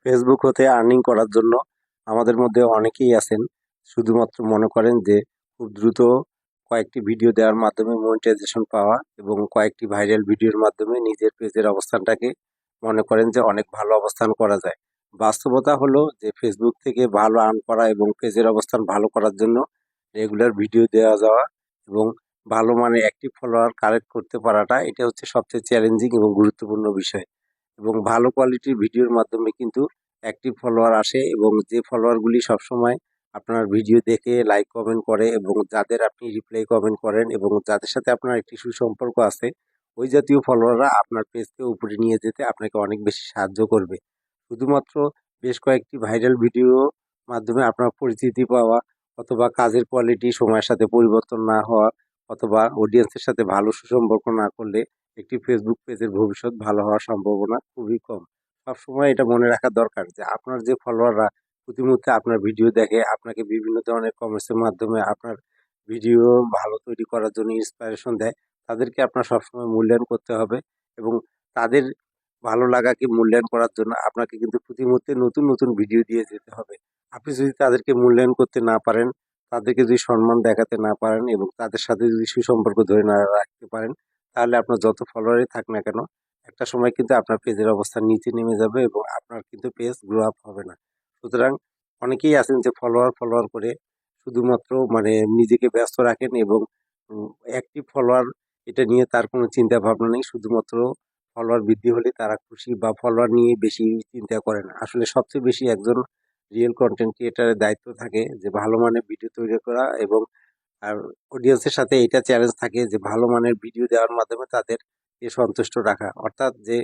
Facebook হতে earning করার জন্য আমাদের মধ্যে অনেকেই আছেন শুধুমাত্র মনে করেন যে খুব দ্রুত কয়েকটি ভিডিও দেওয়ার মাধ্যমে মনিটাইজেশন পাওয়া এবং কয়েকটি ভাইরাল ভিডিওর মাধ্যমে নিজের পেজের অবস্থানটাকে মনে করেন যে অনেক ভালো অবস্থান করা যায়। বাস্তবতা হলো যে ফেসবুক থেকে ভালো আর্ন করা এবং পেজের অবস্থান ভালো করার জন্য রেগুলার ভিডিও দেওয়া যাওয়া এবং ভালো মানে অ্যাক্টিভ ফলোয়ার কালেক্ট করতে পারাটা এটা হচ্ছে সবচেয়ে চ্যালেঞ্জিং এবং গুরুত্বপূর্ণ বিষয়। এবং ভালো কোয়ালিটির ভিডিওর মাধ্যমে কিন্তু অ্যাক্টিভ ফলোয়ার আসে এবং যে ফলোয়ারগুলি সবসময় আপনার ভিডিও দেখে লাইক কমেন্ট করে এবং যাদের আপনি রিপ্লাই কমেন্ট করেন এবং যাদের সাথে আপনার একটি সুসম্পর্ক আছে, ওই জাতীয় ফলোয়াররা আপনার পেজকে উপরে নিয়ে যেতে আপনাকে অনেক বেশি সাহায্য করবে। শুধুমাত্র বেশ কয়েকটি ভাইরাল ভিডিও মাধ্যমে আপনার পরিচিতি পাওয়া অথবা কাজের কোয়ালিটি সময়ের সাথে পরিবর্তন না হওয়া অথবা অডিয়েন্সের সাথে ভালো সুসম্পর্ক না করলে একটি ফেসবুক পেজের ভবিষ্যৎ ভালো হওয়ার সম্ভাবনা খুবই কম। সবসময় এটা মনে রাখা দরকার যে আপনার যে ফলোয়াররা প্রতি মুহূর্তে আপনার ভিডিও দেখে, আপনাকে বিভিন্ন ধরনের কমেন্টসের মাধ্যমে আপনার ভিডিও ভালো তৈরি করার জন্য ইন্সপিরেশন দেয়, তাদেরকে আপনার সবসময় মূল্যায়ন করতে হবে এবং তাদের ভালো লাগাকে মূল্যায়ন করার জন্য আপনাকে কিন্তু প্রতি মুহূর্তে নতুন, নতুন ভিডিও দিয়ে যেতে হবে। আপনি যদি তাদেরকে মূল্যায়ন করতে না পারেন, তাদেরকে যদি সম্মান দেখাতে না পারেন এবং তাদের সাথে যদি সুসম্পর্ক ধরে না রাখতে পারেন, তাহলে আপনার যত ফলোয়ারই থাক না কেন, একটা সময় কিন্তু আপনার পেজের অবস্থান নিচে নেমে যাবে এবং আপনার কিন্তু পেজ গ্রো আপ হবে না। সুতরাং অনেকেই আছেন যে ফলোয়ার করে শুধুমাত্র মানে নিজেকে ব্যস্ত রাখেন এবং অ্যাক্টিভ ফলোয়ার এটা নিয়ে তার কোনো চিন্তা ভাবনা নেই। শুধুমাত্র ফলোয়ার বৃদ্ধি হলে তারা খুশি বা ফলোয়ার নিয়ে বেশি চিন্তা করেন। আসলে সবচেয়ে বেশি একজন রিয়েল কনটেন্ট ক্রিয়েটরের দায়িত্ব থাকে যে ভালো মানের ভিডিও তৈরি করা এবং আর অডিয়েন্সের সাথে এটা চ্যালেঞ্জ থাকে যে ভালো মানের ভিডিও দেওয়ার মাধ্যমে তাদেরকে সন্তুষ্ট রাখা। অর্থাৎ যে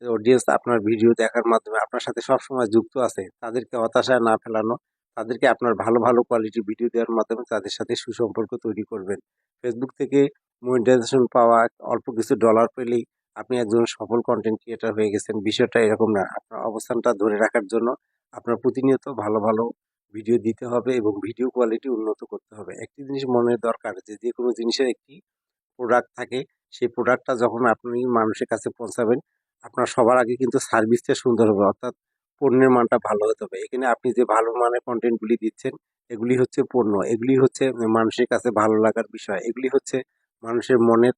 অডিয়েন্স আপনার ভিডিও দেখার মাধ্যমে আপনার সাথে সবসময় যুক্ত আছে, তাদেরকে হতাশায় না ফেলানো, তাদেরকে আপনার ভালো, ভালো কোয়ালিটির ভিডিও দেওয়ার মাধ্যমে তাদের সাথে সুসম্পর্ক তৈরি করবেন। ফেসবুক থেকে মনিটাইজেশন পাওয়া অল্প কিছু ডলার পেলেই আপনি একজন সফল কনটেন্ট ক্রিয়েটর হয়ে গেছেন। বিষয়টা এরকম না। আপনার অবস্থানটা ধরে রাখার জন্য আপনার প্রতিনিয়ত ভালো, ভালো ভিডিও দিতে হবে এবং ভিডিও কোয়ালিটি উন্নত করতে হবে। একটি জিনিস মনে দরকার যে, যেকোনো জিনিসের একটি প্রোডাক্ট থাকে, সেই প্রোডাক্টটা যখন আপনি মানুষের কাছে পৌঁছাবেন, আপনার সবার আগে কিন্তু সার্ভিসটা সুন্দর হবে। অর্থাৎ পণ্যের মানটা ভালো হতে হবে। এখানে আপনি যে ভালো মানের কনটেন্টগুলি দিচ্ছেন, এগুলি হচ্ছে পণ্য। এগুলি হচ্ছে মানুষের কাছে ভালো লাগার বিষয়। এগুলি হচ্ছে মানুষের মনের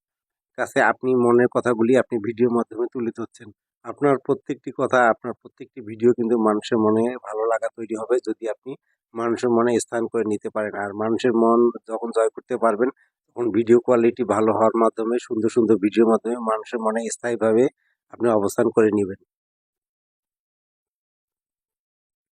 কাছে আপনি মনের কথাগুলি আপনি ভিডিওর মাধ্যমে তুলে ধরছেন। আপনার প্রত্যেকটি কথা, আপনার প্রত্যেকটি ভিডিও কিন্তু মানুষের মনে ভালো লাগা তৈরি হবে যদি আপনি মানুষের মনে স্থান করে নিতে পারেন। আর মানুষের মন যখন জয় করতে পারবেন, তখন ভিডিও কোয়ালিটি ভালো হওয়ার মাধ্যমে সুন্দর, সুন্দর ভিডিওর মাধ্যমে মানুষের মনে স্থায়ীভাবে আপনি অবস্থান করে নিবেন।